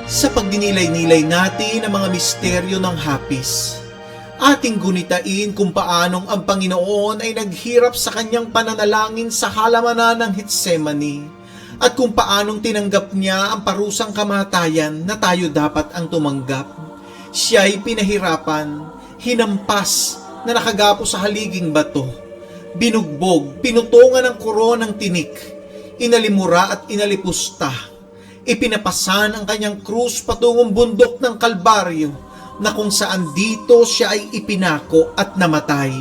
Sa pagdinilay-nilay natin ang mga misteryo ng hapis, ating gunitain kung paanong ang Panginoon ay naghirap sa kanyang pananalangin sa halamanan ng Getsemani at kung paanong tinanggap niya ang parusang kamatayan na tayo dapat ang tumanggap. Siya ay pinahirapan, hinampas na nakagapo sa haliging bato, binugbog, pinutungan ng koronang tinik, inalimura at inalipusta. Ipinapasan ang kanyang krus patungong bundok ng Kalbaryo na kung saan dito siya ay ipinako at namatay.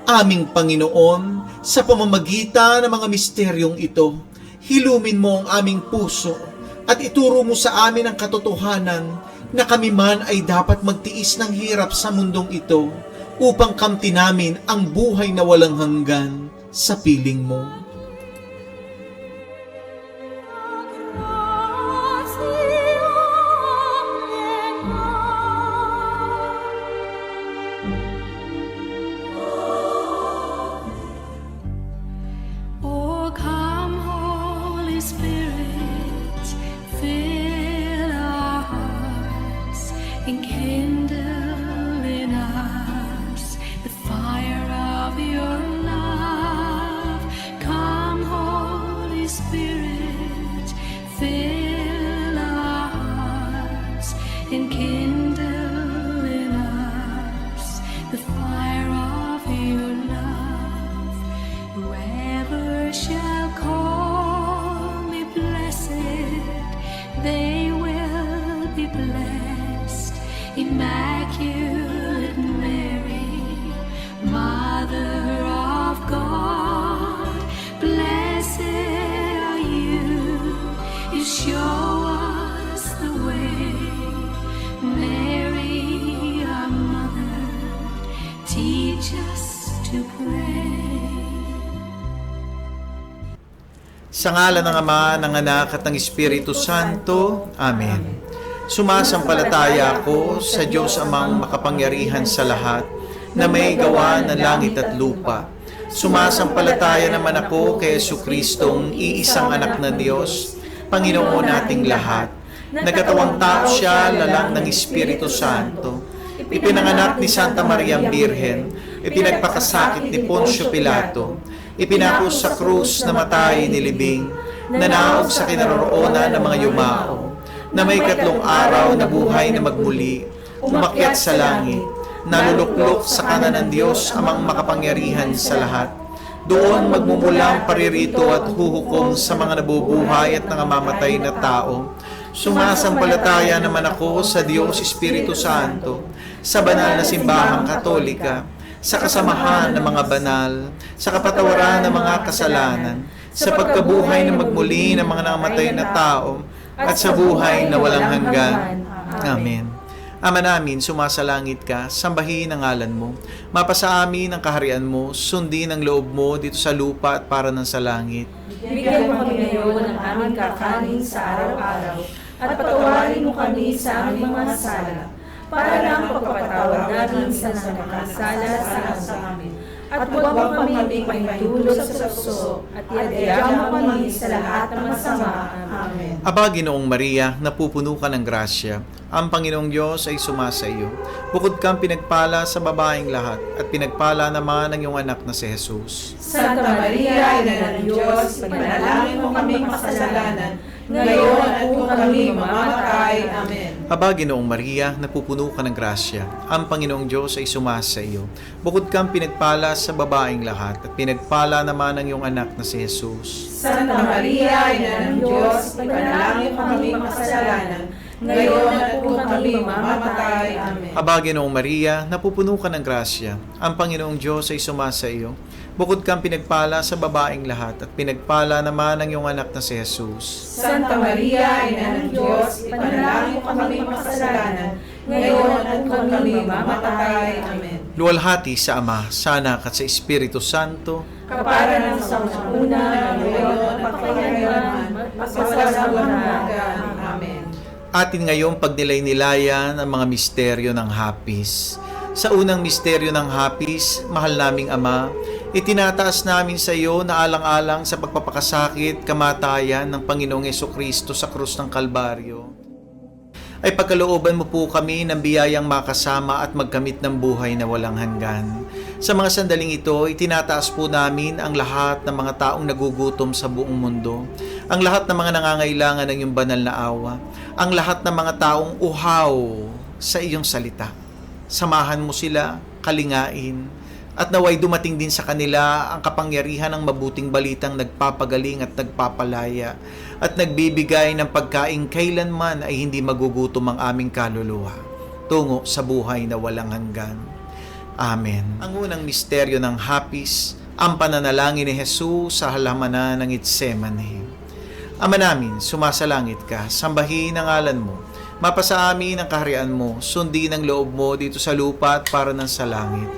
Aming Panginoon, sa pamamagitan ng mga misteryong ito, hilumin mo ang aming puso at ituro mo sa amin ang katotohanan na kami man ay dapat magtiis ng hirap sa mundong ito upang kamtin namin ang buhay na walang hanggan sa piling mo. Immaculate Mary, Mother of God, blessed are you. You show us the way. Mary, our Mother, teach us to pray. Sa ngalan ng Ama, ng Anak at ng Espiritu Santo. Amen. Sumasampalataya ako sa Diyos Amang makapangyarihan sa lahat, na may gawa ng langit at lupa. Sumasampalataya naman ako kay Jesucristong iisang anak ng Diyos, Panginoon nating lahat. Nagkatawang tao siya, lalang ng Espiritu Santo. Ipinanganak ni Santa Maria Birhen, ipinagpakasakit ni Poncio Pilato, ipinako sa krus, namatay, nilibing, nanaog sa kinaroroonan ng mga yumao, na may 3 araw na buhay na magmuli, umakyat sa langit, naluluklok sa kanan ng Diyos Amang makapangyarihan sa lahat. Doon magmumulang paririto at huhukom sa mga nabubuhay at nangamamatay na tao. Sumasampalataya naman ako sa Diyos Espiritu Santo, sa banal na simbahang Katolika, sa kasamahan ng mga banal, sa kapatawaran ng mga kasalanan, sa pagkabuhay na magmuli ng mga namatay na tao, at sa buhay na walang hanggan. Amen. Ama namin, sumasalangit ka, sambahin ang ngalan mo. Mapasa amin ang kaharian mo, sundin ang loob mo dito sa lupa at para ng sa langit. Bigyan mo kami ngayon ng aming kakanin sa araw-araw, at patawarin mo kami sa aming mga sala, para lang pagpapatawad namin sa nakakasala sa amin. At huwag mo kami paintulot sa tukso, at iadya mo kami sa lahat ng masama. Amen. Aba, Ginoong Maria, napupuno ka ng grasya. Ang Panginoong Diyos ay sumasa iyo. Bukod kang pinagpala sa babaeng lahat, at pinagpala naman ang iyong anak na si Jesus. Santa Maria, Ina ng Diyos, ipanalangin mo kami makasalanan, ngayon at kung kami mamamatay. Amen. Aba, Ginoong Maria, napupuno ka ng grasya. Ang Panginoong Diyos ay sumasa iyo. Bukod kang pinagpala sa babaeng lahat, at pinagpala naman ang iyong anak na si Jesus. Santa Maria, Ina ng Diyos, ipanalangin mo kami makasalanan, ngayon at kung kami mamamatay. Amen. Aba, Ginoong Maria, napupuno ka ng grasya. Ang Panginoong Diyos ay sumasa iyo. Bukod kang pinagpala sa babaeng lahat, at pinagpala naman ang iyong anak na si Jesus. Santa Maria, Ina ng Diyos, ipanalangin mo kami makasalanan, ngayon at kung kami mamamatay. Amen. Luwalhati sa Ama, sa Anak at sa Espiritu Santo. Kapara ng sa una, ngayon at pagkakailanman, magpasawalang hanggan. Amen. Atin ngayong pagnilay-nilayan ang mga misteryo ng hapis. Sa unang misteryo ng hapis, mahal naming Ama, itinataas namin sa iyo na alang-alang sa pagpapakasakit, kamatayan ng Panginoong Jesucristo sa krus ng Kalbaryo, ay pagkalooban mo po kami ng biyayang makasama at magkamit ng buhay na walang hanggan. Sa mga sandaling ito, itinataas po namin ang lahat ng mga taong nagugutom sa buong mundo, ang lahat ng mga nangangailangan ng iyong banal na awa, ang lahat ng mga taong uhaw sa iyong salita. Samahan mo sila, kalingain, at naway dumating din sa kanila ang kapangyarihan ng mabuting balitang nagpapagaling at nagpapalaya at nagbibigay ng pagkain kailanman ay hindi magugutom ang aming kaluluwa tungo sa buhay na walang hanggan. Amen. Ang unang misteryo ng hapis, ang pananalangin ni Jesus sa halamanan ng Getsemani. Ama namin, sumasalangit ka, sambahin ang ngalan mo, mapasa amin ang kaharian mo, sundin ang loob mo dito sa lupa at para ng sa langit.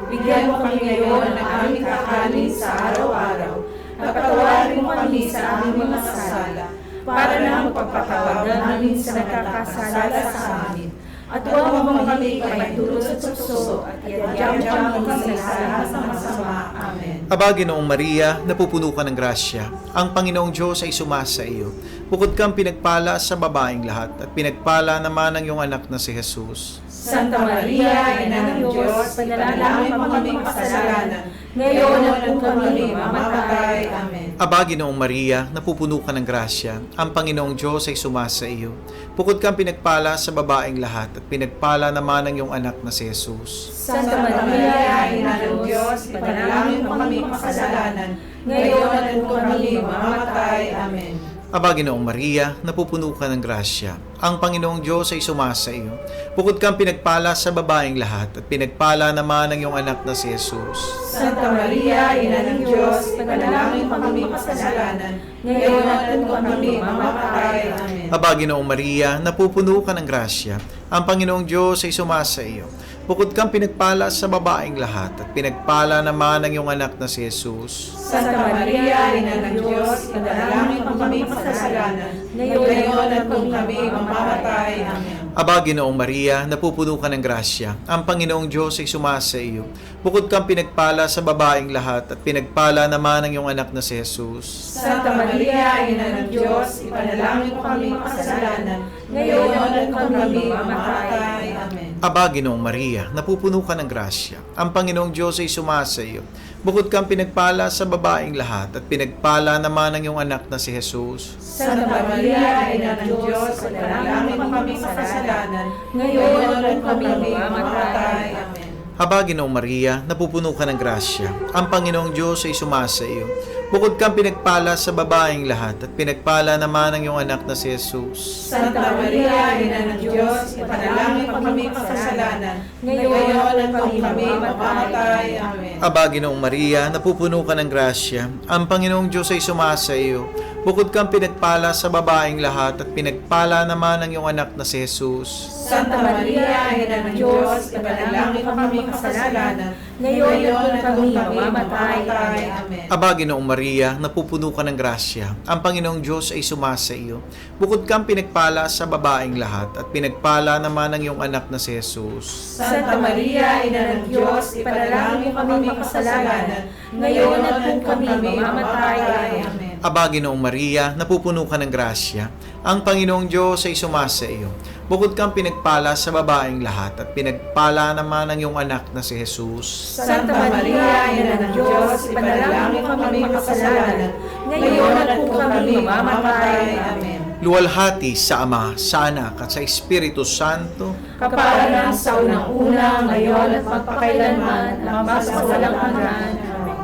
Bigyan mo kami ngayon ng aming kakanin sa araw-araw, at patawarin mo kami sa aming mga sala, para na magpapatawad namin sa nagkakasala sa amin. At huwag mo kami paintulot sa tukso, at iadya mo kami sa lahat ng masama. Amen. Aba, Ginoong Maria, napupuno ka ng grasya. Ang Panginoong Diyos ay sumasa iyo. Bukod kang pinagpala sa babaeng lahat, at pinagpala naman ang iyong anak na si Jesus. Santa Maria, Ina ng Diyos, panalangin mo kami makasalanan, ngayon at kung kami mamamatay. Amen. Aba, Ginoong Maria, napupuno ka ng grasya. Ang Panginoong Diyos ay sumasa iyo. Bukod kang pinagpala sa babaeng lahat, at pinagpala naman ang iyong anak na si Jesus. Santa Maria, Ina ng Diyos, panalangin mo kami makasalanan, ngayon at kung kami mamamatay. Amen. Aba, Ginoong Maria, napupuno ka ng grasya. Ang Panginoong Diyos ay sumasa iyo. Bukod kang pinagpala sa babaeng lahat, at pinagpala naman ang iyong anak na si Jesus. Santa Maria, Ina ng Diyos, panalangin mo kami makasalanan, ngayon at kung kami mamamatay. Amen. Aba, Ginoong Maria, napupuno ka ng grasya. Ang Panginoong Diyos ay sumasa iyo. Bukod kang pinagpala sa babaeng lahat, at pinagpala naman ang iyong anak na si Jesus. Santa Maria, Ina ng Diyos, panalangin mo kami makasalanan, ngayon at kung kami mamamatay. Amen. Aba, Ginoong Maria, napupuno ka ng grasya. Ang Panginoong Diyos ay sumasa iyo. Bukod kang pinagpala sa babaeng lahat, at pinagpala naman ang iyong anak na si Jesus. Santa Maria, Ina ng Diyos, ipanalangin mo kami makasalanan, ngayon at kung kami mamamatay. Amen. Aba, Ginoong Maria, napupuno ka ng grasya. Ang Panginoong Diyos ay sumasa iyo. Bukod kang pinagpala sa babaeng lahat, at pinagpala naman ang iyong anak na si Jesus. Santa Maria, Ina ng Diyos, panalangin mo kami makasalanan, ngayon at kung kami mamamatay. Amen. Aba, Ginoong Maria, napupuno ka ng grasya. Ang Panginoong Diyos ay sumasa iyo. Bukod kang pinagpala sa babaeng lahat, at pinagpala naman ang iyong anak na si Jesus. Santa Maria, Ina ng Diyos, ipanalangin mo kami makasalanan, ngayon at kung kami mamamatay. Amen. Aba, Ginoong Maria, napupuno ka ng grasya. Ang Panginoong Diyos ay sumasa iyo. Bukod kang pinagpala sa babaeng lahat, at pinagpala naman ang iyong anak na si Jesus. Santa Maria, Ina ng Diyos, ipanalangin mo kami makasalanan, ngayon at kung kami mamamatay. Amen. Aba, Ginoong Maria, Maria, napupuno ka ng grasya. Ang Panginoong Diyos ay sumasa iyo. Bukod kang pinagpala sa babaeng lahat, at pinagpala naman ang iyong anak na si Jesus. Santa Maria, Ina ng Diyos, ipanalangin mo kami makasalanan, ngayon at kung kami mamamatay. Amen. Aba, Ginoong Maria, napupuno ka ng grasya. Ang Panginoong Diyos ay sumasa iyo. Bukod kang pinagpala sa babaeng lahat, at pinagpala naman ang iyong anak na si Jesus. Santa Maria, Ina ng Diyos, ipanalangin mo kami makasalanan, ngayon at kung kami mamamatay. Amen. Luwalhati sa Ama, sa Anak, at sa Espiritu Santo. Kaparanan sa unang-una, ngayon at magpakailanman, ang walang hanggan. Amen.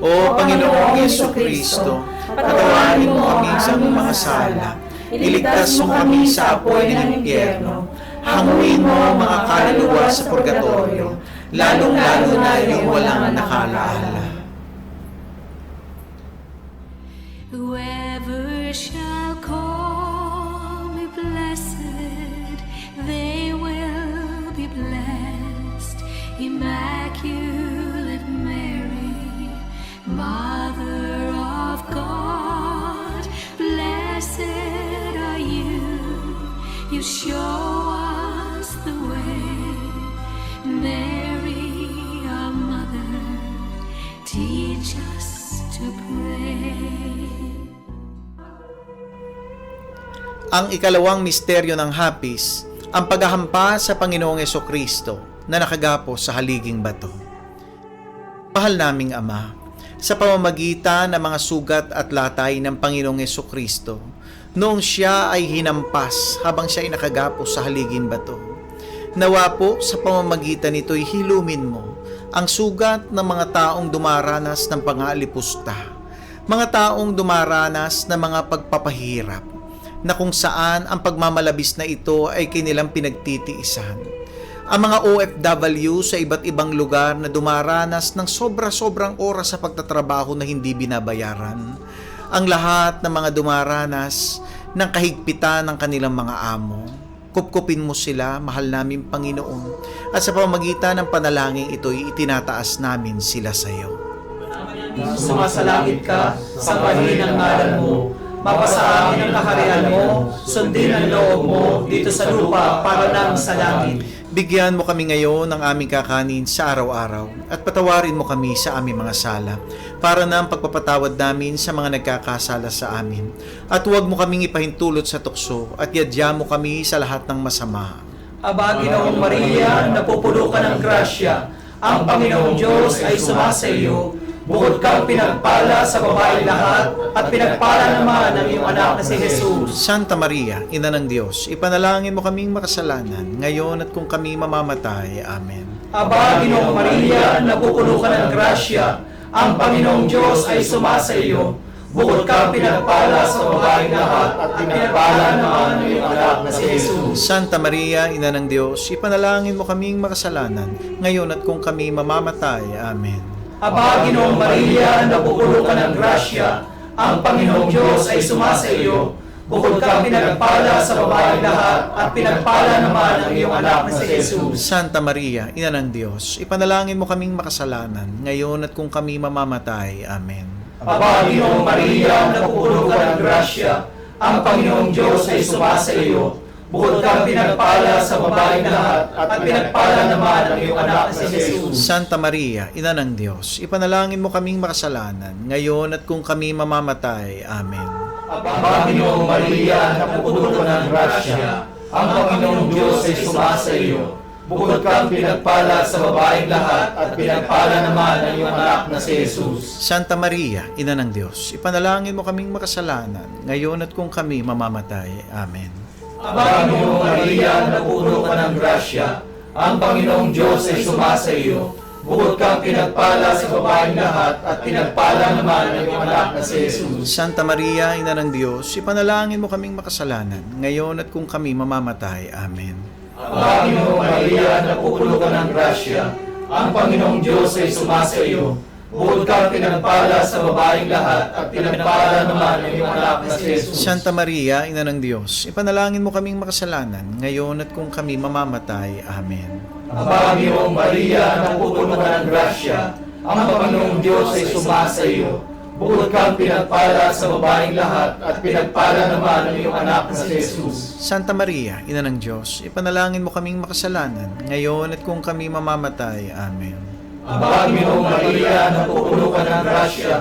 O Panginoong Jesucristo, patawarin mo kami sa aming mga sala. Iligtas mo kami sa apoy ng impyerno. Hanguin mo ang mga kaluluwa sa purgatorio, lalong-lalo na yung walang nakalaala. Whoever shall call me blessed, they will be blessed. Immaculate Mary, Mother of God, blessed are you. You show us the way. Mary, our mother, teach us to pray. Ang ikalawang misteryo ng hapis, ang paghahampa sa Panginoong Jesucristo na nakagapo sa haliging bato. Mahal naming Ama, sa pamamagitan ng mga sugat at latay ng Panginoong Jesucristo, noong siya ay hinampas habang siya ay nakagapo sa haliging bato, nawa po sa pamamagitan nito'y hilumin mo ang sugat ng mga taong dumaranas ng pangalipusta, mga taong dumaranas ng mga pagpapahirap, na kung saan ang pagmamalabis na ito ay kanilang pinagtitiisan. Ang mga OFW sa iba't ibang lugar na dumaranas ng sobra-sobrang oras sa pagtatrabaho na hindi binabayaran. Ang lahat ng mga dumaranas ng kahigpitan ng kanilang mga amo. Kupkupin mo sila, mahal namin Panginoon, at sa pamamagitan ng panalangin ito'y itinataas namin sila sa iyo. Sumasalangit ka, sambahin ang ngalan mo, mapasa amin ang kaharian mo, sundin ang loob mo dito sa lupa para nang sa langit. Bigyan mo kami ngayon ng aming kakanin sa araw-araw at patawarin mo kami sa aming mga sala para na ang pagpapatawad namin sa mga nagkakasala sa amin. At huwag mo kaming ipahintulot sa tukso at yadya mo kami sa lahat ng masama. Aba, Ginoong Maria, napupuno ka ng grasya, ang Panginoong Diyos ay sumasa iyo. Bukod kang pinagpala sa babaeng lahat, at pinagpala naman ang iyong anak na si Jesus. Santa Maria, Ina ng Diyos, ipanalangin mo kaming makasalanan, ngayon at kung kami mamamatay. Amen. Aba, Ginoong Maria, napupuno ka ng grasya, ang Panginoong Diyos ay sumasa iyo. Bukod kang pinagpala sa babaeng lahat, at pinagpala naman ang iyong anak na si Jesus. Santa Maria, Ina ng Diyos, ipanalangin mo kaming makasalanan, ngayon at kung kami mamamatay. Amen. Aba, Ginoong Maria, napupuno ka ng grasya, ang Panginoong Diyos ay sumasa iyo. Bukod kang pinagpala sa babaeng lahat, at pinagpala naman ang iyong anak na si Jesus. Santa Maria, Ina ng Diyos, ipanalangin mo kaming makasalanan, ngayon at kung kami mamamatay. Amen. Aba, Ginoong Maria, napupuno ka ng grasya, ang Panginoong Diyos ay sumasa iyo. Bukod kang pinagpala sa babaeng lahat, at pinagpala naman ang iyong anak na si Jesus. Santa Maria, Ina ng Diyos, ipanalangin mo kaming makasalanan, ngayon at kung kami mamamatay. Amen. Aba, Ginoong Maria, napupuno ka ng grasya, ang Panginoong Diyos ay sumasa iyo. Bukod kang pinagpala sa babaeng lahat, at pinagpala naman ang iyong anak na si Jesus. Santa Maria, Ina ng Diyos, ipanalangin mo kaming makasalanan, ngayon at kung kami mamamatay. Amen. Aba, Ginoong Maria, napupuno ka ng grasya, ang Panginoong Diyos ay sumasa iyo. Bukod kang pinagpala sa babaeng lahat, at pinagpala naman ang iyong anak na si Jesus. Santa Maria, Ina ng Diyos, ipanalangin mo kaming makasalanan, ngayon at kung kami mamamatay. Amen. Aba, Ginoong Maria, napupuno ka ng grasya, ang Panginoong Diyos ay sumasa iyo. Bukod kang pinagpala sa babaeng lahat, at pinagpala naman ang iyong anak na si Jesus. Santa Maria, Ina ng Diyos, ipanalangin mo kaming makasalanan, ngayon at kung kami mamamatay. Amen. Aba, Ginoong Maria, napupuno ka ng grasya, ang Panginoong Diyos ay sumasa iyo. Bukod kang pinagpala sa babaeng lahat at pinagpala naman ang iyong anak na si Jesus. Santa Maria, Ina ng Diyos, ipanalangin mo kaming makasalanan, ngayon at kung kami mamamatay. Amen. Aba, Ginoong Maria, napupuno ka ng grasya,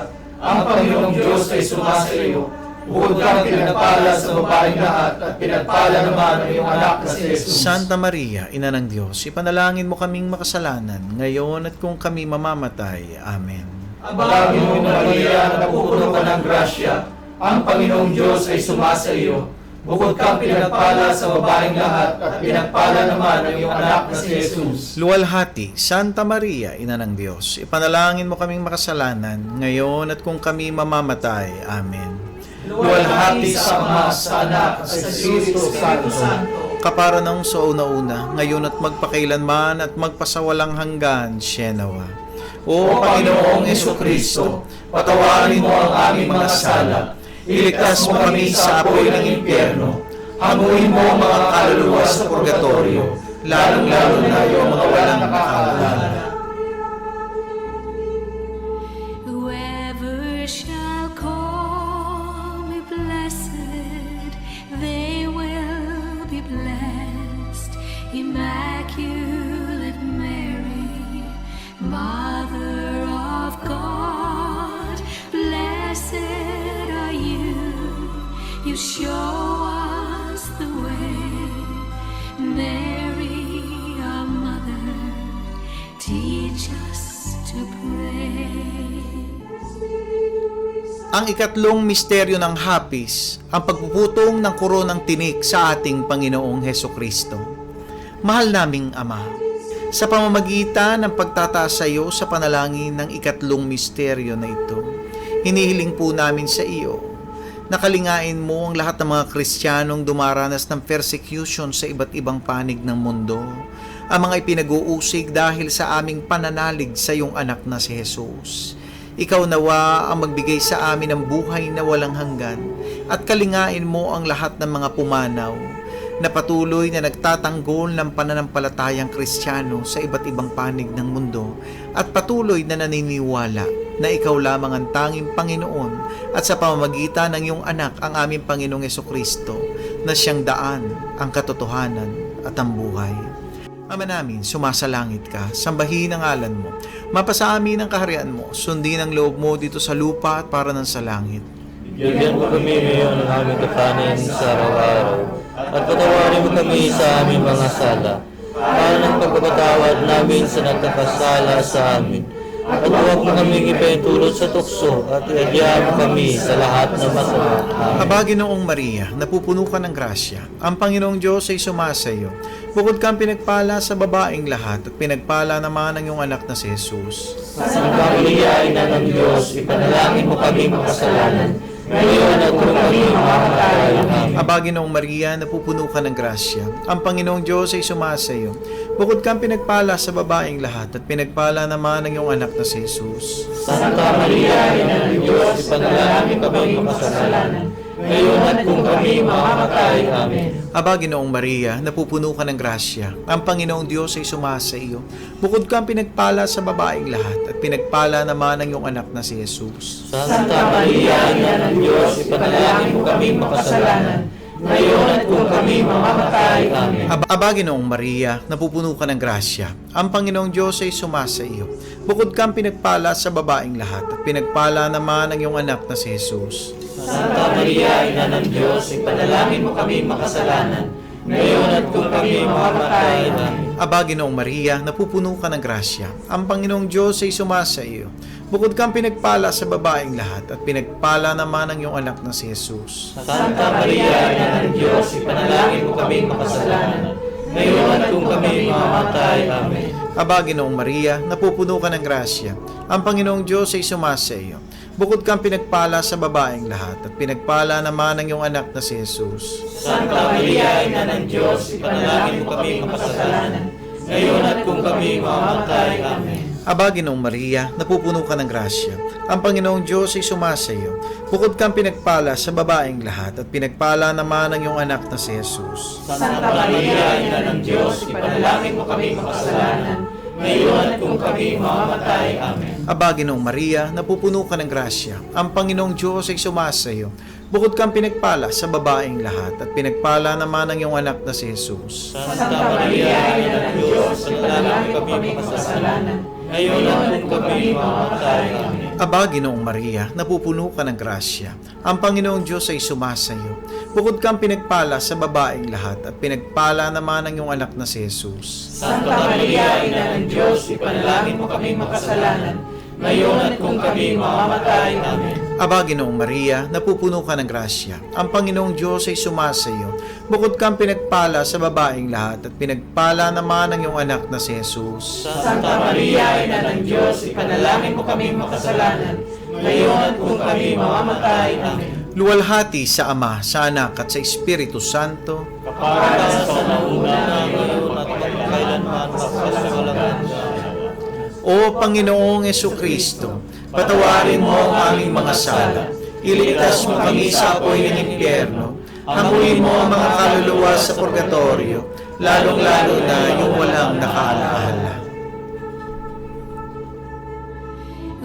ang Panginoong Diyos ay sumasa iyo. Bukod kang pinagpala sa babaeng lahat at pinagpala naman ang iyong anak na si Jesus. Santa Maria, Ina ng Diyos, ipanalangin mo kaming makasalanan, ngayon at kung kami mamamatay. Amen. Aba, Ginoong Maria, napupuno ka ng grasya, ang Panginoong Diyos ay sumasa iyo. Bukod kang pinagpala sa babaeng lahat at pinagpala naman ang iyong anak na si Jesus. Luwalhati, Santa Maria, Ina ng Diyos, ipanalangin mo kaming makasalanan, ngayon at kung kami mamamatay. Amen. Luwalhati sa Ama, sa Anak, at sa Espiritu Santo. Kapara ng sa una-una, ngayon at magpakailanman at magpasawalang hanggan. Shenawa. O Panginoong Jesucristo, patawarin mo ang aming mga sala, iligtas mo kami sa apoy ng impyerno, hamuin mo ang mga kaluluwa sa purgatorio, lalong-lalo na yung mga walang nakakaalala. Whoever shall call me blessed, they will be blessed. Immaculate Mary, Mother of God, blessed are you. You show us the way. Mary, our mother, teach us to pray. Ang ikatlong misteryo ng hapis, ang pagpuputong ng koronang tinik sa ating Panginoong Hesukristo. Mahal naming Ama, sa pamamagitan ng pagtataas sa iyo sa panalangin ng ikatlong misteryo na ito, hinihiling po namin sa iyo, nakalingain mo ang lahat ng mga Kristiyanong dumaranas ng persecution sa iba't ibang panig ng mundo, ang mga ipinag-uusig dahil sa aming pananalig sa iyong anak na si Jesus. Ikaw nawa ang magbigay sa amin ng buhay na walang hanggan at kalingain mo ang lahat ng mga pumanaw na patuloy na nagtatanggol ng pananampalatayang Kristiyano sa iba't ibang panig ng mundo at patuloy na naniniwala na ikaw lamang ang tanging Panginoon at sa pamamagitan ng iyong anak ang aming Panginoong Jesucristo na siyang daan, ang katotohanan at ang buhay. Ama namin, sumasalangit ka, sambahin ang ngalan mo, mapasa amin ang kaharian mo, sundin ang loob mo dito sa lupa at para ng sa langit. Bigyan mo kami ngayon ng aming kapanin sa araw-araw, at patawarin mo kami sa aming mga sala, para ng pagpapatawad namin sa nagkakasala sa amin. At huwag mo kami ipahintulot sa tukso, at iadya mo kami sa lahat ng masama. Amen. Aba, Ginoong Maria, napupuno ka ng grasya. Ang Panginoong Diyos ay sumasa iyo. Bukod kang pinagpala sa babaeng lahat at pinagpala naman ang iyong anak na si Jesus. Santa Maria, Ina ng Diyos, ipanalangin mo kami makasalanan, ngayon at kung kami mamamatay. Amen. Aba, Ginoong Maria, napupuno ka ng grasya. Ang Panginoong Diyos ay sumasa iyo. Bukod kang pinagpala sa babaeng lahat at pinagpala naman ang iyong anak na si Jesus. Santa Maria, Ina ng Diyos, ipanalangin kami makasalanan, ngayon at kung kami mamamatay. Amen. Aba, Ginoong Maria, napupuno ka ng grasya. Ang Panginoong Diyos ay sumasa iyo. Bukod kang pinagpala sa babaeng lahat at pinagpala naman ang iyong anak na si Jesus. Santa Maria, Ina ng Diyos, ipanalangin mo kami makasalanan, ngayon at kung kami mamamatay. Amen. Aba, Ginoong Maria, napupuno ka ng grasya. Ang Panginoong Diyos ay sumasa iyo. Bukod kang pinagpala sa babaeng lahat at pinagpala naman ang iyong anak na si Jesus. Santa Maria, Ina ng Diyos, ipanalangin mo kami makasalanan, ngayon at kung kami mamamatay. Amen. Aba, Ginoong Maria, napupuno ka ng grasya. Ang Panginoong Diyos ay sumasa iyo. Bukod kang pinagpala sa babaeng lahat at pinagpala naman ang iyong anak na si Jesus. Santa Maria, Ina ng Diyos, ipanalangin mo kami makasalanan, ngayon at kung kami mamamatay. Amen. Aba, Ginoong Maria, napupuno ka ng grasya. Ang Panginoong Diyos ay sumasa iyo. Bukod kang pinagpala sa babaeng lahat at pinagpala naman ang iyong anak na si Jesus. Santa Maria, Ina ng Diyos, ipanalangin mo kami makasalanan, ngayon at kung kami mamamatay. Amen. Aba, Ginoong Maria, napupuno ka ng grasya. Ang Panginoong Diyos ay sumasa iyo. Bukod kang pinagpala sa babaeng lahat at pinagpala naman ang iyong anak na si Jesus. Santa Maria, Ina ng Diyos, ipanalangin mo kami makasalanan, ngayon at kung kami mamamatay. Amen. Aba, Ginoong Maria, napupuno ka ng grasya. Ang Panginoong Diyos ay sumasa iyo. Bukod kang pinagpala sa babaeng lahat, at pinagpala naman ang iyong anak na si Jesus. Santa Maria, Ina ng Diyos, panalangin kami makasalanan, ngayon at kung kami mamamatay. Amen. Aba, Ginoong Maria, napupuno ka ng grasya. Ang Panginoong Diyos ay sumasa iyo. Bukod kang pinagpala sa babaeng lahat, at pinagpala naman ang iyong anak na si Jesus. Santa Maria, Ina ng Diyos, ipanalangin mo kami makasalanan, ngayon at kung kami mamamatay. Amen. Aba, Ginoong Maria, napupuno ka ng grasya. Ang Panginoong Diyos ay sumasa iyo. Bukod kang pinagpala sa babaeng lahat, at pinagpala naman ang iyong anak na si Jesus. Santa Maria, Ina ng Diyos, ipanalangin mo kami makasalanan, ngayon at kung kami mamamatay. Amen. Luwalhati sa Ama, sa Anak, at sa Espiritu Santo. Para sa nauna, Ngayon at kailanman magpasagalangan. O Panginoong Jesucristo, patawarin mo ang aming mga sala. Iligtas mo kami sa apoy ng impyerno. Hanguin mo ang mga kaluluwa sa purgatorio, lalong-lalo na yung walang nakaalaala.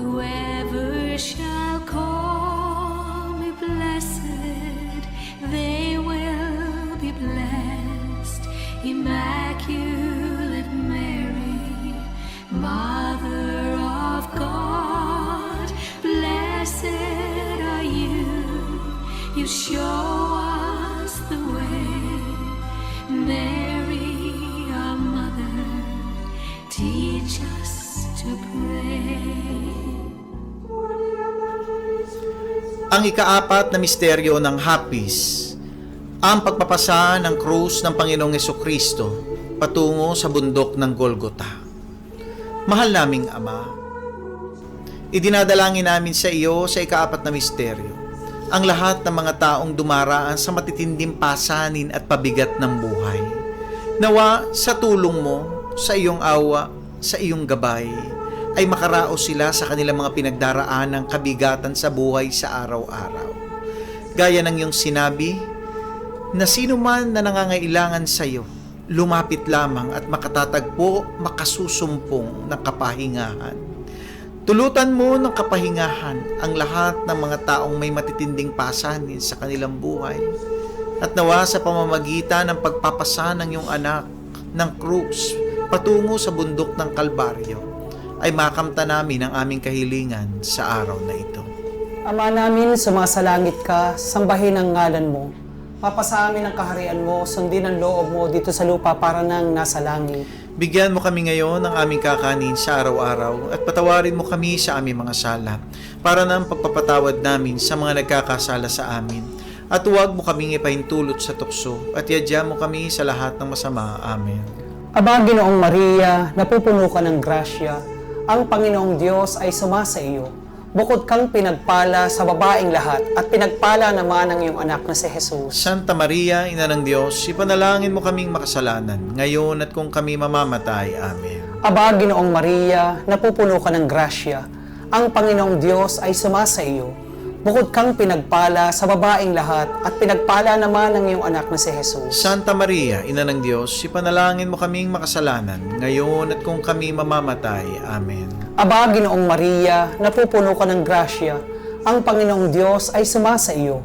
Whoever shall call me blessed, they will be blessed. Immaculate Mary, Mother of God, blessed are you. You show us the way. Mary, our mother, teach us to pray. Ang ikaapat na misteryo ng hapis, ang pagpapasa ng krus ng Panginoong Jesucristo patungo sa bundok ng Golgota. Mahal naming Ama, idinadalangin namin sa iyo sa ikaapat na misteryo ang lahat ng mga taong dumaraan sa matitinding pasanin at pabigat ng buhay. Nawa sa tulong mo, sa iyong awa, sa iyong gabay, ay makaraos sila sa kanilang mga pinagdaraan ng kabigatan sa buhay sa araw-araw. Gaya ng iyong sinabi, na sino man na nangangailangan sa iyo, lumapit lamang at makatatagpo, makasusumpong ng kapahingahan. Tulutan mo ng kapahingahan ang lahat ng mga taong may matitinding pasanin sa kanilang buhay, at nawa sa pamamagitan ng pagpapasa ng iyong anak ng krus patungo sa bundok ng Kalbaryo, ay makamta namin ang aming kahilingan sa araw na ito. Ama namin, sumasalangit ka, sambahin ang ngalan mo. Mapasa amin ang kaharian mo, sundin ang loob mo dito sa lupa para nang nasa langit. Bigyan mo kami ngayon ng aming kakanin sa araw-araw, at patawarin mo kami sa aming mga sala, para ng pagpapatawad namin sa mga nagkakasala sa amin. At huwag mo kaming ipahintulot sa tukso, at yadya mo kami sa lahat ng masama. Amen. Aba, Ginoong Maria, napupuno ka ng grasya. Ang Panginoong Diyos ay sumasa iyo. Bukod kang pinagpala sa babaeng lahat, at pinagpala naman ang iyong anak na si Jesus. Santa Maria, Ina ng Diyos, ipanalangin mo kaming makasalanan, ngayon at kung kami mamamatay. Amen. Aba, Ginoong Maria, napupuno ka ng grasya. Ang Panginoong Diyos ay sumasa iyo. Bukod kang pinagpala sa babaeng lahat, at pinagpala naman ang iyong anak na si Jesus. Santa Maria, Ina ng Diyos, ipanalangin mo kaming makasalanan, ngayon at kung kami mamamatay. Amen. Aba, Ginoong Maria, napupuno ka ng grasya. Ang Panginoong Diyos ay sumasa iyo.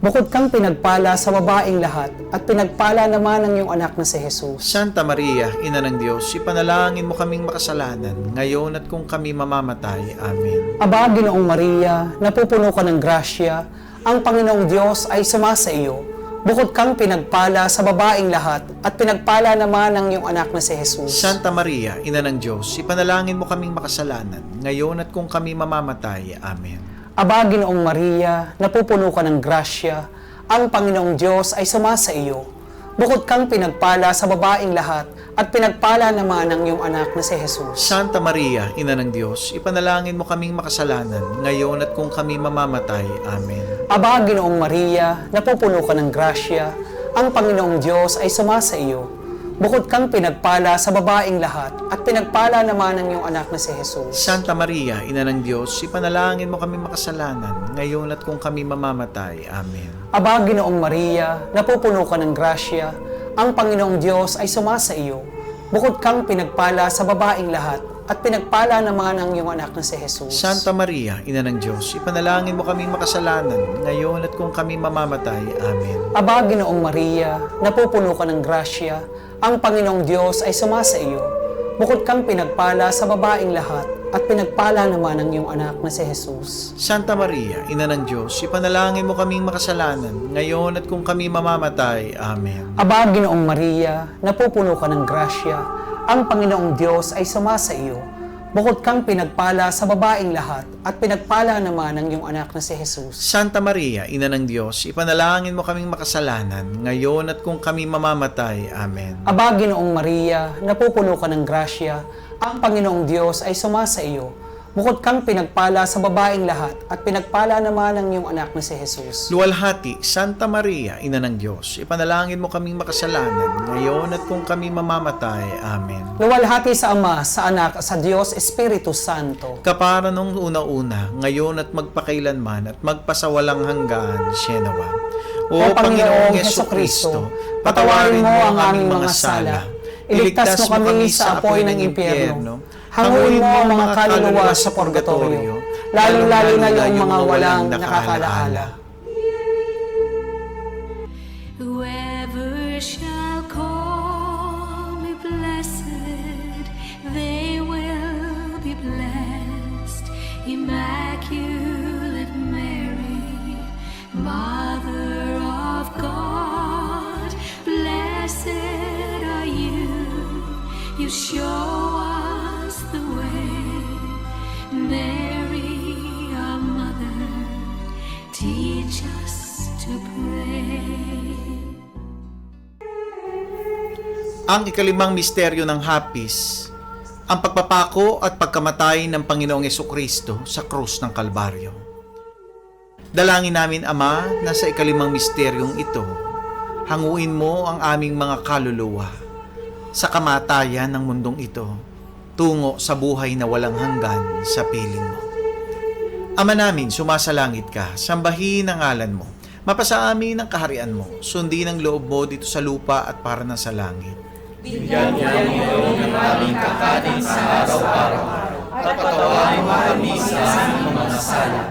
Bukod kang pinagpala sa babaeng lahat, at pinagpala naman ang iyong anak na si Jesus. Santa Maria, Ina ng Diyos, ipanalangin mo kaming makasalanan, ngayon at kung kami mamamatay. Amen. Aba, Ginoong Maria, napupuno ka ng grasya. Ang Panginoong Diyos ay sumasa iyo. Bukod kang pinagpala sa babaeng lahat, at pinagpala naman ang iyong anak na si Jesus. Santa Maria, Ina ng Diyos, ipanalangin mo kaming makasalanan, ngayon at kung kami mamamatay. Amen. Aba, Ginoong Maria, napupuno ka ng grasya. Ang Panginoong Diyos ay sumasa iyo. Bukod kang pinagpala sa babaeng lahat, at pinagpala naman ang iyong anak na si Jesus. Santa Maria, Ina ng Diyos, ipanalangin mo kaming makasalanan, ngayon at kung kami mamamatay. Amen. Aba, Ginoong Maria, napupuno ka ng grasya. Ang Panginoong Diyos ay sumasa iyo. Bukod kang pinagpala sa babaeng lahat, at pinagpala naman ang iyong anak na si Jesus. Santa Maria, Ina ng Diyos, ipanalangin mo kaming makasalanan, ngayon at kung kami mamamatay. Amen. Aba, Ginoong Maria, napupuno ka ng grasya. Ang Panginoong Diyos ay sumasa iyo. Bukod kang pinagpala sa babaeng lahat, at pinagpala naman ang iyong anak na si Jesus. Santa Maria, Ina ng Diyos, ipanalangin mo kaming makasalanan, ngayon at kung kami mamamatay. Amen. Aba, Ginoong Maria, napupuno ka ng grasya, ang Panginoong Diyos ay sumasa iyo. Bukod kang pinagpala sa babaeng lahat, at pinagpala naman ang iyong anak na si Jesus. Santa Maria, Ina ng Diyos, ipanalangin mo kaming makasalanan, ngayon at kung kami mamamatay. Amen. Aba, Ginoong Maria, napupuno ka ng grasya, ang Panginoong Diyos ay sumasa iyo. Bukod kang pinagpala sa babaeng lahat, at pinagpala naman ang iyong anak na si Jesus. Santa Maria, Ina ng Diyos, ipanalangin mo kaming makasalanan, ngayon at kung kami mamamatay. Amen. Aba, Ginoong Maria, napupuno ka ng grasya, ang Panginoong Diyos ay sumasa iyo. Bukod kang pinagpala sa babaeng lahat, at pinagpala naman ang iyong anak na si Jesus. Luwalhati, Santa Maria, Ina ng Diyos, ipanalangin mo kaming makasalanan, ngayon at kung kami mamamatay. Amen. Luwalhati sa Ama, sa Anak, sa Diyos, Espiritu Santo. Kapara nung una-una, ngayon at magpakailanman at magpasawalang hanggan. Sienawa. O Panginoong Hesukristo, patawarin mo ang aming mga sala. Iligtas mo kami sa apoy ng impyerno. Hanguin mo ang mga kaluluwa sa purgatorio, lalong-lalo na yung mga walang nakakaalaala. Whoever shall call me blessed, they will be blessed. Immaculate Mary, Mother of God, blessed are you. You show us the way. Mary, our mother, teach us to pray. Ang ikalimang misteryo ng hapis, ang pagpapako at pagkamatay ng Panginoong Hesukristo sa krus ng Kalbaryo. Dalangin namin, Ama, na sa ikalimang misteryong ito, hanguin mo ang aming mga kaluluwa sa kamatayan ng mundong ito, tungo sa buhay na walang hanggan sa piling mo. Ama namin, sumasalangit ka, sambahin ang ngalan mo, mapasa amin ang kaharian mo, sundin ang loob mo dito sa lupa at para na sa langit. Bigyan niya ngayon ng aming kakanin sa araw-araw, at patawarin mo kami sa aming mga sala,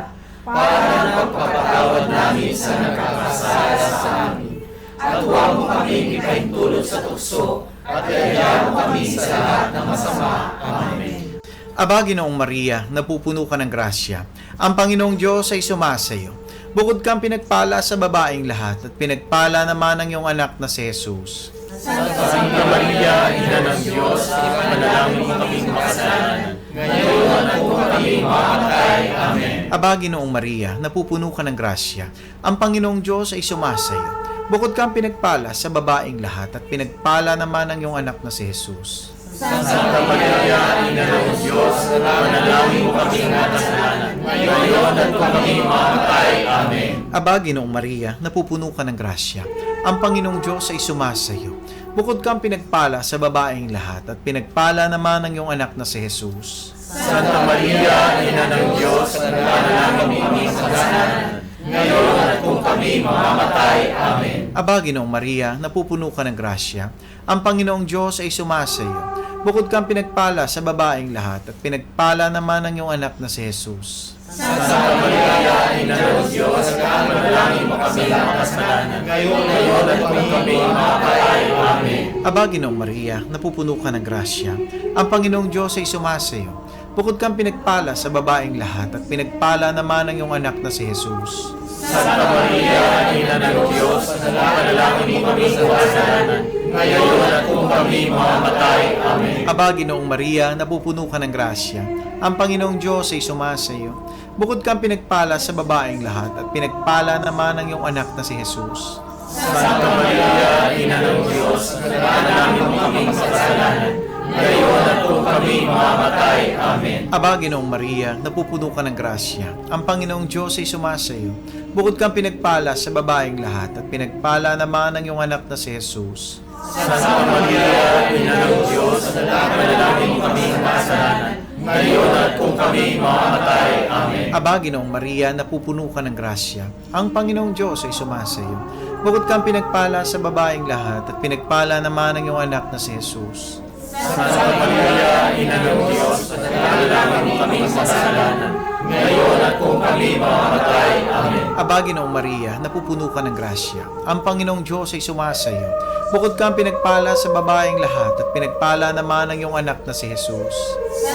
para na pagpapatawad namin sa nagkakasala sa amin. At huwag mo kami ipahintulot sa tukso, at iayaw mo kami sa lahat ng masama. Amen. Aba, Ginoong Maria, napupuno ka ng grasya. Ang Panginoong Diyos ay sumasayo. Bukod kang pinagpala sa babaeng lahat, at pinagpala naman ang iyong anak na si Jesus. Santa Maria, Ina ng Diyos, ipanalangin mo kaming makasalanan, ngayon at kung kami mamamatay. Amen. Aba, Ginoong Maria, napupuno ka ng grasya. Ang Panginoong Diyos ay sumasayo. Bukod kang pinagpala sa babaeng lahat, at pinagpala naman ang iyong anak na si Jesus. Santa Maria, Ina ng Diyos, ipanalangin mo kaming makasalanan, ngayon at kung kami mamamatay. Amen. Aba, Ginoong Maria, napupuno ka ng grasya. Ang Panginoong Diyos ay sumasayo. Bukod kang pinagpala sa babaeng lahat, at pinagpala naman ang iyong anak na si Jesus. Santa Maria, Ina ng Diyos, ipanalangin mo kaming makasalanan, ngayon at kung kami mamamatay. Amen. Aba, Ginoong Maria, napupuno ka ng grasya. Ang Panginoong Diyos ay sumasayo. Bukod kang pinagpala sa babaeng lahat, at pinagpala naman ang iyong anak na si Jesus. Santa Maria, Ina ng Diyos, ipanalangin mo kaming makasalanan, ngayon at kung kami mamamatay. Amen. Aba, Ginoong Maria, napupuno ka ng grasya. Ang Panginoong Diyos ay sumasayo. Bukod kang pinagpala sa babaeng lahat, at pinagpala naman ang iyong anak na si Jesus. Santa Maria, Ina ng Diyos, ipanalangin mo kaming makasalanan, ngayon at kung kami mamamatay. Amen. Aba, Ginoong Maria, napupuno ka ng grasya. Ang Panginoong Diyos ay sumasayo. Bukod kang pinagpala sa babaeng lahat, at pinagpala naman ang iyong anak na si Jesus. Santa Maria, Ina ng Diyos, ipanalangin mo kaming makasalanan, ngayon at kung kami mamamatay. Amen. Aba, Ginoong Maria, napupuno ka ng grasya. Ang Panginoong Diyos ay sumasayo. Bukod kang pinagpala sa babaeng lahat, at pinagpala naman ang iyong anak na si Jesus. Santa Maria, Ina ng Diyos, ipanalangin mo kaming makasalanan, ngayon at kung kami mamamatay. Amen. Aba, Ginoong Maria, napupuno ka ng grasya. Ang Panginoong Diyos ay sumasayo. Bukod kang pinagpala sa babaeng lahat, at pinagpala naman ang iyong anak na si Jesus. Santa Maria, Ina ng Diyos, panalangin mo kaming makasalanan, ngayon at kung kami mamamatay. Amen. Aba, Ginoong Maria, napupuno ka ng grasya. Ang Panginoong Diyos ay sumasayo. Bukod kang pinagpala sa babaeng lahat at pinagpala naman ang iyong anak na si Jesus.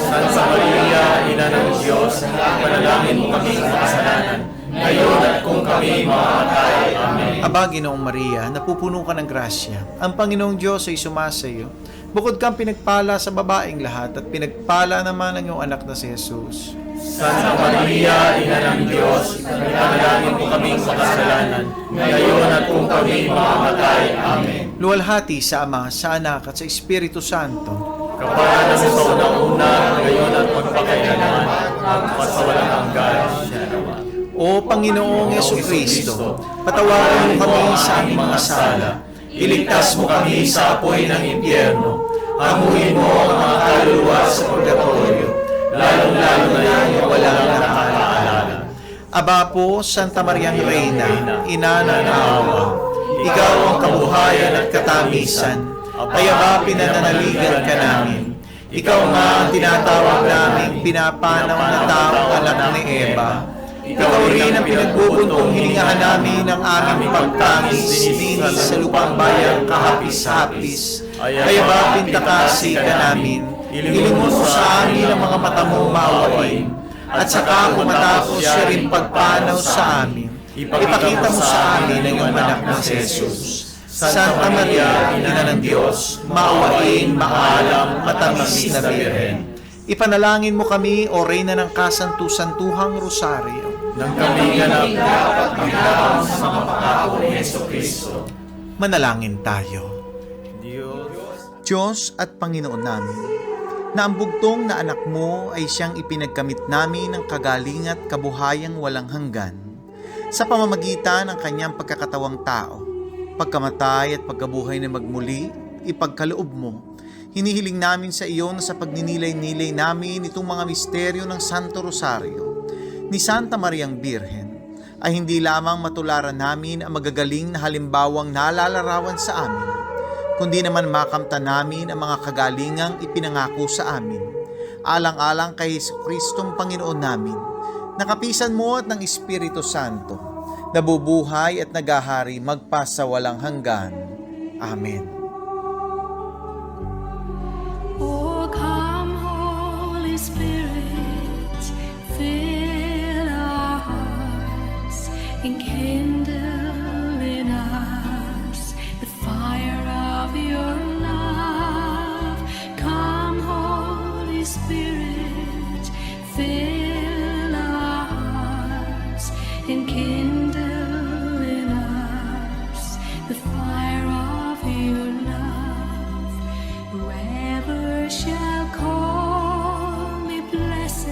Santa Maria, Ina ng Diyos, panalangin mo kaming makasalanan, ngayon at kung kami mamamatay. Amen. Aba, Ginoong Maria, napupuno ka ng grasya. Ang Panginoong Diyos ay sumasayo. Bukod kang pinagpala sa babaeng lahat at pinagpala naman ang iyong anak na si Jesus. Santa Maria, Ina ng Diyos, panalangin mo kaming makasalanan, ngayon at kung kami mamamatay. Amen. Luwalhati sa Ama, sa Anak at sa Espiritu Santo. Kapala na sa unang-una, ngayon at magpakailanman, magpasawalang hanggan. O Panginoong Yesukristo, patawarin mo kami sa aming mga sala. Iligtas mo kami sa apoy ng impyerno. Hamuin mo ang mga kaluluwa sa purgatorio, lalong-lalo na yung walang nakakaalala. Aba po, Santa Mariang Reyna, Ina ng awa, ikaw ang kabuhayan at katamisan, kaya ba pinananaligan ka namin? Ikaw nga ang tinatawag naming pinapanaw na taong anak ni Eva. Ikaw rin ang pinagbubuntong hiningahan namin ng aming pagtangis dinis sa lupang bayang kahapis-hapis. Kaya ba pintakasi ka namin? Ilingon mo sa amin ang mga mata mong maawain. At saka kung matapos siya rin pagpanaw sa amin, ipakita mo sa amin ang iyong anak na si Jesus. Santa Maria, Ina ng Diyos, maawain, maalam, matamis na Birhen. Ipanalangin mo kami, O Reyna ng Kasantu-Santuhang Rosario, Nang kami ganap dapat maglaban sa mga pangako ni Jesucristo. manalangin tayo. Diyos at Panginoon namin, na ang bugtong na anak mo ay siyang ipinagkamit namin ng kagaling at kabuhayang walang hanggan sa pamamagitan ng kanyang pagkakatawang tao, pagkamatay at pagkabuhay na magmuli, ipagkaloob mo. Hinihiling namin sa iyo na sa pagninilay-nilay namin itong mga misteryo ng Santo Rosario ni Santa Mariang Birhen ay hindi lamang matularan namin ang magagaling na halimbawang nalalarawan sa amin, kundi naman makamtan namin ang mga kagalingang ipinangako sa amin, alang-alang kay Jesucristong Panginoon namin, nakapisan mo at ng Espiritu Santo, nabubuhay at nagahari magpasawalang hanggan. Amen. Oh, come, Holy Spirit, fill our hearts, enkindle in us the fire of your love. Come, Holy Spirit, fill our hearts, enkindle in us the fire of your love. Whoever shall call me blessed,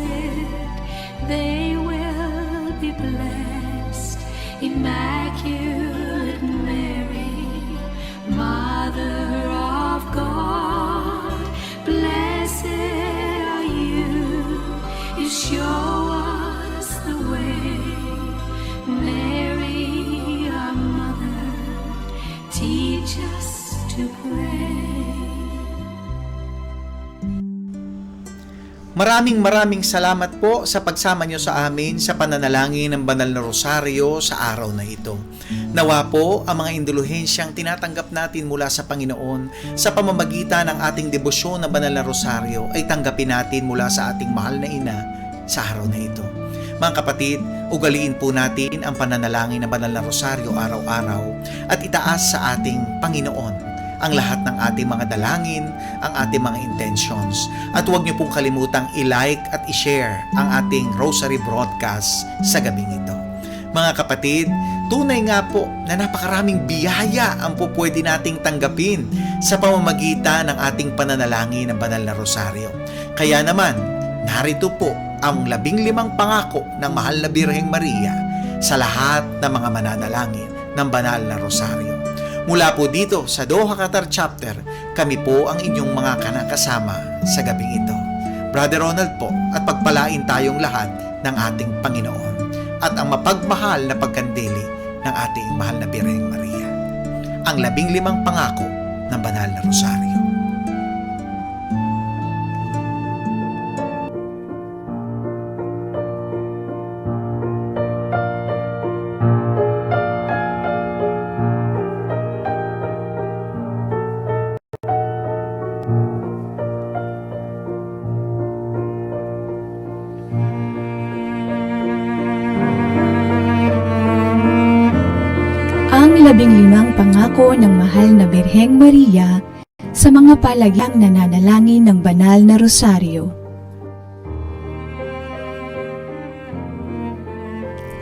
they will be blessed. Immaculate Mary, Mother of God, blessed are you. You show us the way. Mary, our mother, teach us to pray. Maraming salamat po sa pagsama nyo sa amin sa pananalangin ng Banal na Rosario sa araw na ito. Nawa po ang mga indulhensyang tinatanggap natin mula sa Panginoon sa pamamagitan ng ating debosyon ng Banal na Rosario ay tanggapin natin mula sa ating mahal na Ina sa araw na ito. Mga kapatid, ugaliin po natin ang pananalangin ng Banal na Rosario araw-araw at itaas sa ating Panginoon ang lahat ng ating mga dalangin, ang ating mga intentions. At huwag niyo pong kalimutang i-like at i-share ang ating Rosary broadcast sa gabing ito. Mga kapatid, tunay nga po na napakaraming biyaya ang po pwede nating tanggapin sa pamamagitan ng ating pananalangin ng Banal na Rosario. Kaya naman, narito po ang 15 pangako ng Mahal na Birheng Maria sa lahat ng mga mananalangin ng Banal na Rosario. Mula po dito sa Doha, Qatar Chapter, kami po ang inyong mga kasama sa gabing ito. Brother Ronald po, at pagpalain tayong lahat ng ating Panginoon at ang mapagmahal na pagkandili ng ating Mahal na Birheng Maria. Ang 15 pangako ng Banal na Rosario. Ika-15 pangako ng mahal na Birheng Maria sa mga palagyang nananalangin ng banal na rosaryo.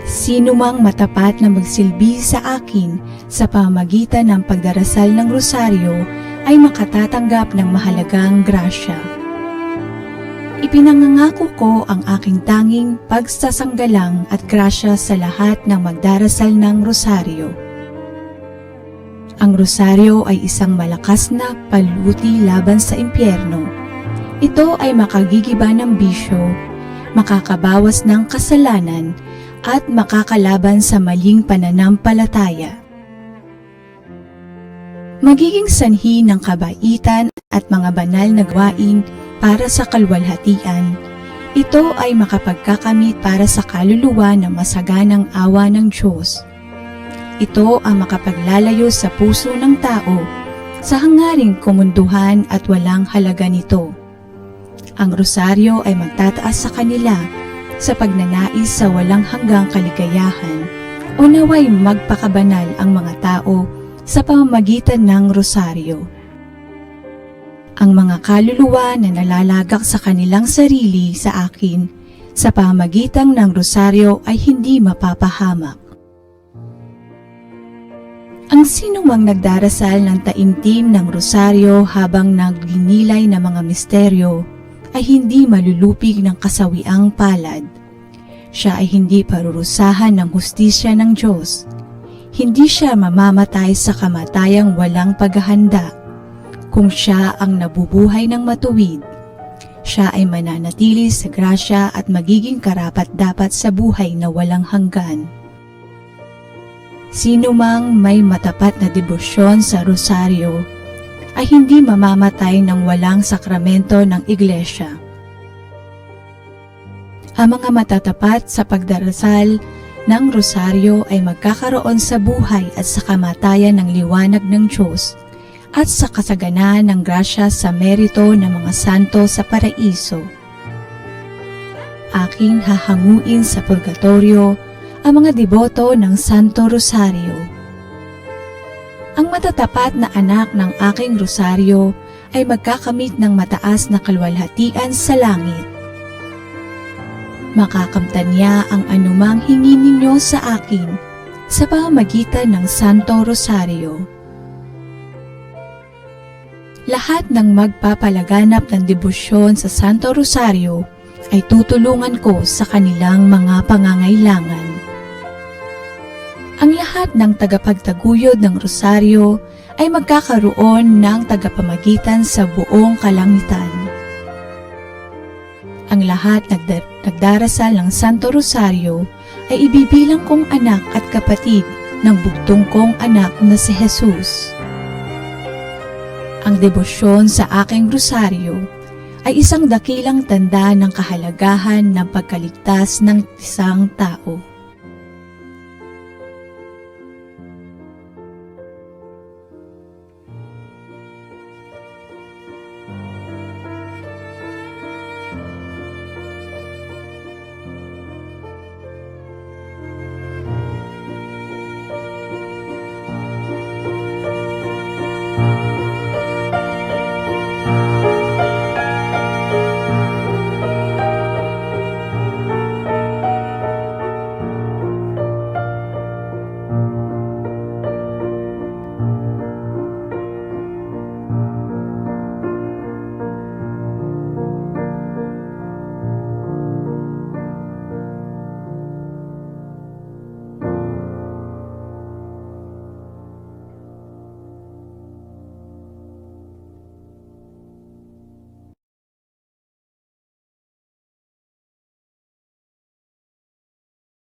Sino mang matapat na magsilbi sa akin sa pamamagitan ng pagdarasal ng rosaryo ay makatatanggap ng mahalagang grasya. Ipinangangako ko ang aking tanging pagsasanggalang at grasya sa lahat ng magdarasal ng rosaryo. Ang rosaryo ay isang malakas na paluti laban sa impyerno. Ito ay makagigiba ng bisyo, makakabawas ng kasalanan, at makakalaban sa maling pananampalataya. Magiging sanhi ng kabaitan at mga banal na gawain para sa kalwalhatian. Ito ay makapagkakamit para sa kaluluwa ng masaganang awa ng Diyos. Ito ang makapaglalayo sa puso ng tao sa hangaring kumunduhan at walang halaga nito. Ang rosaryo ay magtataas sa kanila sa pagnanais sa walang hanggang kaligayahan o naway magpakabanal ang mga tao sa pamamagitan ng rosaryo. Ang mga kaluluwa na nalalagak sa kanilang sarili sa akin sa pamamagitan ng rosaryo ay hindi mapapahamak. Ang sinumang nagdarasal ng taimtim ng rosaryo habang nagninilay ng mga misteryo ay hindi malulupig ng kasawiang palad. Siya ay hindi parurusahan ng hustisya ng Diyos. Hindi siya mamamatay sa kamatayang walang paghahanda. Kung siya ang nabubuhay ng matuwid, siya ay mananatili sa grasya at magiging karapat-dapat sa buhay na walang hanggan. Sino mang may matapat na debosyon sa rosaryo ay hindi mamamatay ng walang sakramento ng iglesia. Ang mga matatapat sa pagdarasal ng rosaryo ay magkakaroon sa buhay at sa kamatayan ng liwanag ng Diyos at sa kasaganaan ng grasya sa merito ng mga santo sa paraiso. Aking hahanguin sa purgatorio ang mga deboto ng Santo Rosario. Ang matatapat na anak ng aking rosaryo ay magkakamit ng mataas na kalwalhatian sa langit. Makakamtan niya ang anumang hingi ninyo sa akin sa pamamagitan ng Santo Rosario. Lahat ng magpapalaganap ng debosyon sa Santo Rosario ay tutulungan ko sa kanilang mga pangangailangan. Ang lahat ng tagapagtaguyod ng rosaryo ay magkakaroon ng tagapamagitan sa buong kalangitan. Ang lahat nagdarasal ng Santo Rosario ay ibibilang kong anak at kapatid ng bugtong kong anak na si Jesus. Ang debosyon sa aking rosaryo ay isang dakilang tanda ng kahalagahan ng pagkaligtas ng isang tao.